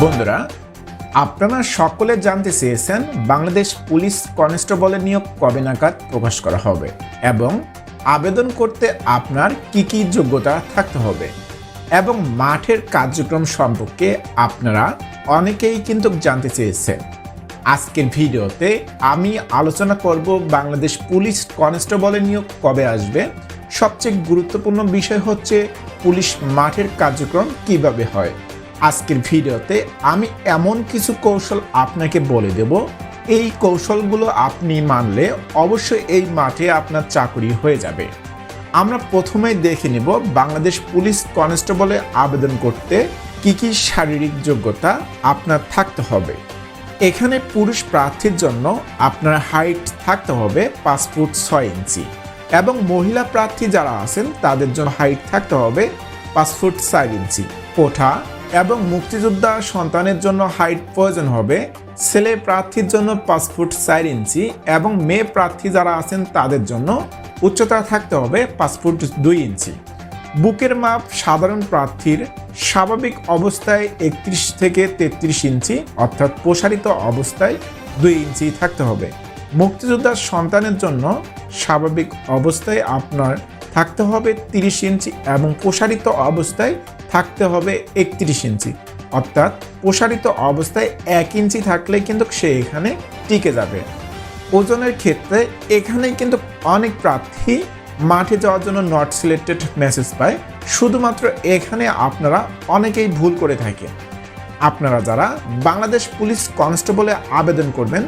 বন্ধুরা, আপনারা সকলে জানতে চেয়েছেন বাংলাদেশ পুলিশ কনস্টেবলের নিয়োগ কবে নাগাদ প্রকাশ করা হবে এবং আবেদন করতে আপনার কি কি যোগ্যতা থাকতে হবে এবং মাঠের কার্যক্রম সম্পর্কে আপনারা অনেকেই কিন্তু জানতে চেয়েছেন। আজকের ভিডিওতে আমি আলোচনা করব বাংলাদেশ পুলিশ কনস্টেবলের নিয়োগ কবে আসবে। সবচেয়ে গুরুত্বপূর্ণ বিষয় হচ্ছে পুলিশ মাঠের কার্যক্রম কিভাবে হয়। আজকের ভিডিওতে আমি এমন কিছু কৌশল আপনাকে বলে দেব, এই কৌশলগুলো আপনি মানলে অবশ্যই এই মাঠে আপনার চাকরি হয়ে যাবে। আমরা প্রথমে দেখে নেব বাংলাদেশ পুলিশ কনস্টেবলে আবেদন করতে কি কি শারীরিক যোগ্যতা আপনার থাকতে হবে। এখানে পুরুষ প্রার্থীর জন্য আপনার হাইট থাকতে হবে 5 ফুট 6 ইঞ্চি এবং মহিলা প্রার্থী যারা আছেন তাদের জন্য হাইট থাকতে হবে 5 ফুট 4 ইঞ্চি। কোঠা এবং মুক্তিযোদ্ধা সন্তানের জন্য হাইট প্রয়োজন হবে ছেলে প্রার্থীর জন্য 5 ফুট 4 ইঞ্চি এবং মেয়ে প্রার্থী যারা আছেন তাদের জন্য উচ্চতা থাকতে হবে 5 ফুট 2 ইঞ্চি। বুকের মাপ সাধারণ প্রার্থীর স্বাভাবিক অবস্থায় 31 থেকে 33 ইঞ্চি অর্থাৎ প্রসারিত অবস্থায় 2 ইঞ্চি থাকতে হবে। মুক্তিযোদ্ধার সন্তানের জন্য স্বাভাবিক অবস্থায় আপনার থাকতে হবে 30 ইঞ্চি এবং প্রসারিত অবস্থায় থাকতে হবে 31 ইঞ্চি অর্থাৎ প্রসারিত অবস্থায় 1 ইঞ্চি থাকলে কিন্তু সে এখানে টিকে যাবে। ওজনের ক্ষেত্রে এখানে কিন্তু অনেক প্রার্থী মাঠে যাওয়ার জন্য নট সিলেক্টেড মেসেজ পায়। শুধুমাত্র এখানে আপনারা অনেকেই ভুল করে থাকেন। আপনারা যারা বাংলাদেশ পুলিশ কনস্টেবলে আবেদন করবেন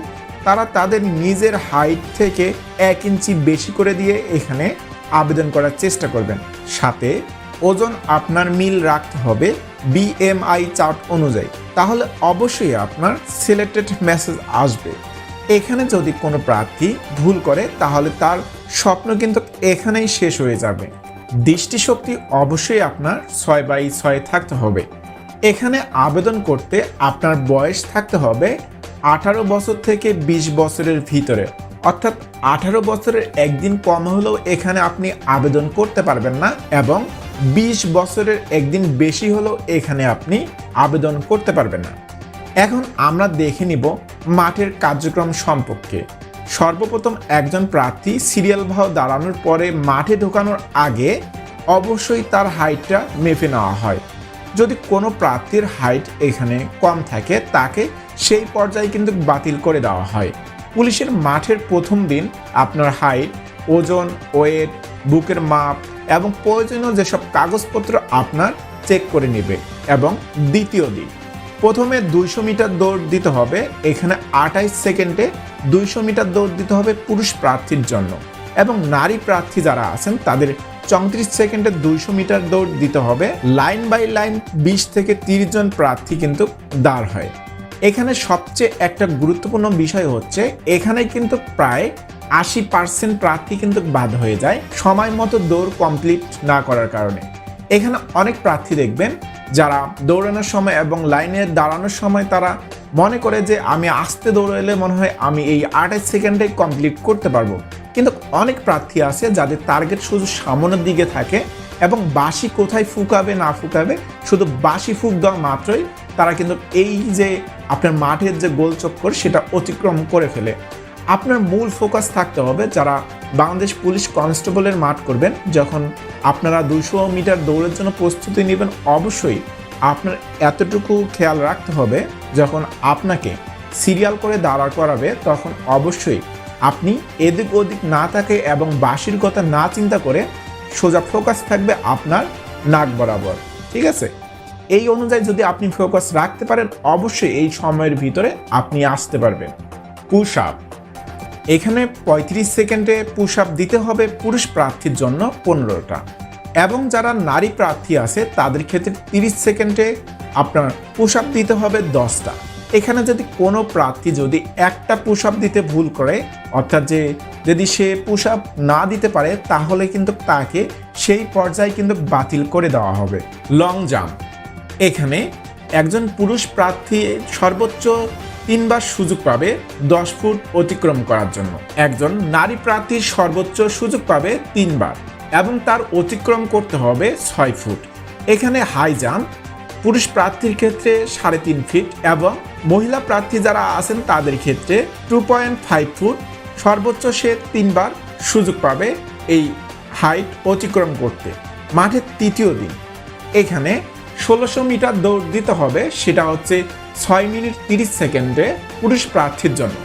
তারা তাদের নিজের হাইট থেকে 1 ইঞ্চি বেশি করে দিয়ে এখানে আবেদন করার চেষ্টা করবেন। সাথে ওজন আপনার মিল রাখতে হবে BMI চার্ট অনুযায়ী, তাহলে অবশ্যই আপনার সিলেক্টেড মেসেজ আসবে। এখানে যদি কোনো প্রার্থী ভুল করে তাহলে তার স্বপ্ন কিন্তু এখানেই শেষ হয়ে যাবে। দৃষ্টিশক্তি অবশ্যই আপনার 6/6 থাকতে হবে। এখানে আবেদন করতে আপনার বয়স থাকতে হবে 18 বছর থেকে 20 বছরের ভিতরে, অর্থাৎ 18 বছরের একদিন কম হলেও এখানে আপনি আবেদন করতে পারবেন না এবং 20 বছরের একদিন বেশি হলেও এখানে আপনি আবেদন করতে পারবেন না। এখন আমরা দেখে নিব মাঠের কার্যক্রম সম্পর্কে। সর্বপ্রথম একজন প্রার্থী সিরিয়াল ভাবে দাঁড়ানোর পরে মাঠে ঢোকানোর আগে অবশ্যই তার হাইটটা মেপে নেওয়া হয়। যদি কোনো প্রার্থীর হাইট এখানে কম থাকে তাকে সেই পর্যায়ে কিন্তু বাতিল করে দেওয়া হয়। পুলিশের মাঠের প্রথম দিন আপনার হাইট, ওজন, ওয়েট, বুকের মাপ এবং প্রয়োজনীয় যেসব কাগজপত্র আপনার চেক করে নেবে এবং দ্বিতীয় দিন প্রথমে 200 মিটার দৌড় দিতে হবে। এখানে 28 সেকেন্ডে 200 মিটার দৌড় দিতে হবে পুরুষ প্রার্থীর জন্য এবং নারী প্রার্থী যারা আছেন তাদের 34 সেকেন্ডে 200 মিটার দৌড় দিতে হবে। লাইন বাই লাইন 20 থেকে 30 জন প্রার্থী কিন্তু দাঁড় হয়। এখানে সবচেয়ে একটা গুরুত্বপূর্ণ বিষয় হচ্ছে এখানে কিন্তু প্রায় 80% প্রার্থী কিন্তু বাদ হয়ে যায় সময় মতো দৌড় কমপ্লিট না করার কারণে। এখানে অনেক প্রার্থী দেখবেন যারা দৌড়ানোর সময় এবং লাইনে দাঁড়ানোর সময় তারা মনে করে যে আমি আস্তে দৌড়াইলে মনে হয় আমি এই 28 সেকেন্ডে কমপ্লিট করতে পারবো, কিন্তু অনেক প্রার্থী আছে যাদের টার্গেট শুধু সামনের দিকে থাকে এবং বাঁশি কোথায় ফুকাবে না ফুকাবে শুধু বাঁশি ফুক দেওয়া মাত্রই তারা কিন্তু এই যে আপনার মাঠের যে গোল চক্কর সেটা অতিক্রম করে ফেলে। আপনার মূল ফোকাস থাকতে হবে যারা বাংলাদেশ পুলিশ কনস্টেবলের মাঠ করবেন, যখন আপনারা 200 মিটার দৌড়ের জন্য প্রস্তুতি নেবেন অবশ্যই আপনার এতটুকু খেয়াল রাখতে হবে যখন আপনাকে সিরিয়াল করে দাঁড়া করাবে তখন অবশ্যই আপনি এদিক ওদিক না থাকে এবং বাঁশির কথা না চিন্তা করে সোজা ফোকাস থাকবে আপনার নাক বরাবর। ঠিক আছে, এই অনুযায়ী যদি আপনি ফোকাস রাখতে পারেন অবশ্যই এই সময়ের ভিতরে আপনি আসতে পারবেন। পুশ আপ, এখানে 35 সেকেন্ডে পুশ আপ দিতে হবে পুরুষ প্রার্থীর জন্য 15টা এবং যারা নারী প্রার্থী আছে তাদের ক্ষেত্রে 30 সেকেন্ডে আপনার পুশ আপ দিতে হবে 10টা। এখানে যদি কোনো প্রার্থী যদি একটা পুশ আপ দিতে ভুল করে অর্থাৎ যদি সে পুশ আপ না দিতে পারে তাহলে কিন্তু তাকে সেই পর্যায়ে কিন্তু বাতিল করে দেওয়া হবে। লং জাম্প, এখানে একজন পুরুষ প্রার্থী সর্বোচ্চ 3 বার সুযোগ পাবে 10 ফুট অতিক্রম করার জন্য। একজন নারী প্রার্থী সর্বোচ্চ সুযোগ পাবে 3 বার এবং তার অতিক্রম করতে হবে 6 ফুট। এখানে হাই জাম্প পুরুষ প্রার্থীর ক্ষেত্রে 3.5 ফিট এবং মহিলা প্রার্থী যারা আছেন তাদের ক্ষেত্রে 2.5 ফুট। সর্বোচ্চ সে 3 বার সুযোগ পাবে এই হাইট অতিক্রম করতে। মাঠের তৃতীয় দিন এখানে 1600 মিটার দৌড় দিতে হবে, সেটা হচ্ছে 6 মিনিট 30 সেকেন্ডে পুরুষ প্রার্থীর জন্য,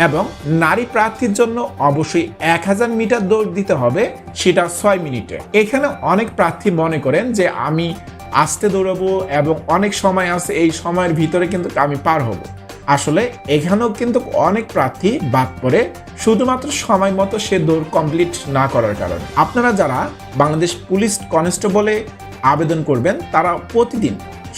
এবং নারী প্রার্থীর জন্য অবশ্যই 1000 মিটার দৌড় দিতে হবে, সেটা 6 মিনিটে। এখানে অনেক প্রার্থী মনে করেন যে আমি আস্তে দৌড়াবো এবং অনেক সময় আছে, এই সময়ের ভিতরে কিন্তু আমি পার হব। আসলে এখানেও কিন্তু অনেক প্রার্থী বাদ পড়ে শুধুমাত্র সময় মতো সে দৌড় কমপ্লিট না করার কারণে। আপনারা যারা বাংলাদেশ পুলিশ কনস্টেবলে আবেদন করবেন তারা প্রতিদিন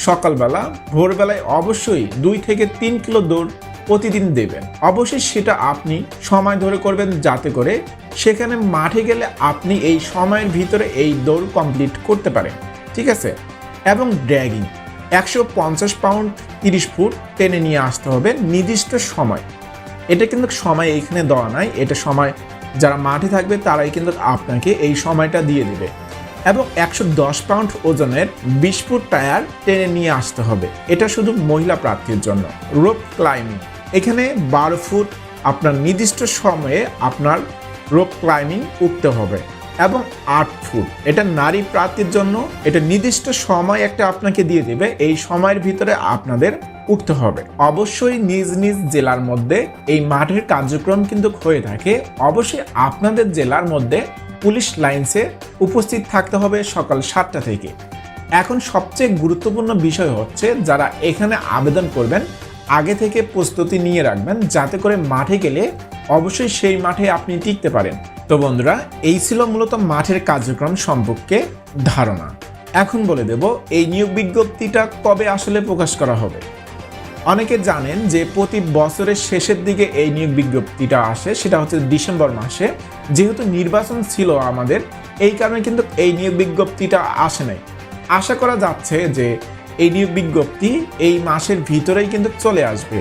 সকালবেলা ভোরবেলায় অবশ্যই 2 থেকে 3 কিলো দৌড় প্রতিদিন দেবেন। অবশ্যই সেটা আপনি সময় ধরে করবেন, যাতে করে সেখানে মাঠে গেলে আপনি এই সময়ের ভিতরে এই দৌড় কমপ্লিট করতে পারেন, ঠিক আছে। এবং ড্র্যাগিং 150 পাউন্ড 30 ফুট টেনে নিয়ে আসতে হবে নির্দিষ্ট সময়। এটা কিন্তু সময় এখানে দেওয়া নাই, এটা সময় যারা মাঠে থাকবে তারাই কিন্তু আপনাকে এই সময়টা দিয়ে দেবে। এবং 110 পাউন্ড ওজনের 20 ফুট টায়ার টেনে নিয়ে আসতে হবে, এটা শুধু মহিলা প্রার্থীর জন্য। রোপ ক্লাইম্বিং এখানে 12 ফুট আপনার নির্দিষ্ট সময়ে আপনার রোপ ক্লাইম্বিং উঠতে হবে, এবং 8 ফুট এটা নারী প্রার্থীর জন্য, এটা নির্দিষ্ট সময় একটা আপনাকে দিয়ে দেবে, এই সময়ের ভিতরে আপনাদের উঠতে হবে। অবশ্যই নিজ নিজ জেলার মধ্যে এই মাঠের কার্যক্রম কিন্তু হয়ে থাকে। অবশ্যই আপনাদের জেলার মধ্যে পুলিশ লাইন্সে উপস্থিত থাকতে হবে সকাল 7টা থেকে। এখন সবচেয়ে গুরুত্বপূর্ণ বিষয় হচ্ছে যারা এখানে আবেদন করবেন আগে থেকে প্রস্তুতি নিয়ে রাখবেন, যাতে করে মাঠে গেলে অবশ্যই সেই মাঠে আপনি টিকতে পারেন। তো বন্ধুরা, এই ছিল মূলত মাঠের কার্যক্রম সম্পর্কে ধারণা। এখন বলে দেব এই নিয়োগ বিজ্ঞপ্তিটা কবে আসলে প্রকাশ করা হবে। অনেকে জানেন যে প্রতি বছরের শেষের দিকে এই নিয়োগ বিজ্ঞপ্তিটা আসে, সেটা হচ্ছে ডিসেম্বর মাসে। যেহেতু নির্বাচন ছিল আমাদের, এই কারণে কিন্তু এই নিয়োগ বিজ্ঞপ্তিটা আসে নাই। আশা করা যাচ্ছে যে এই নিয়োগ বিজ্ঞপ্তি এই মাসের ভিতরেই কিন্তু চলে আসবে।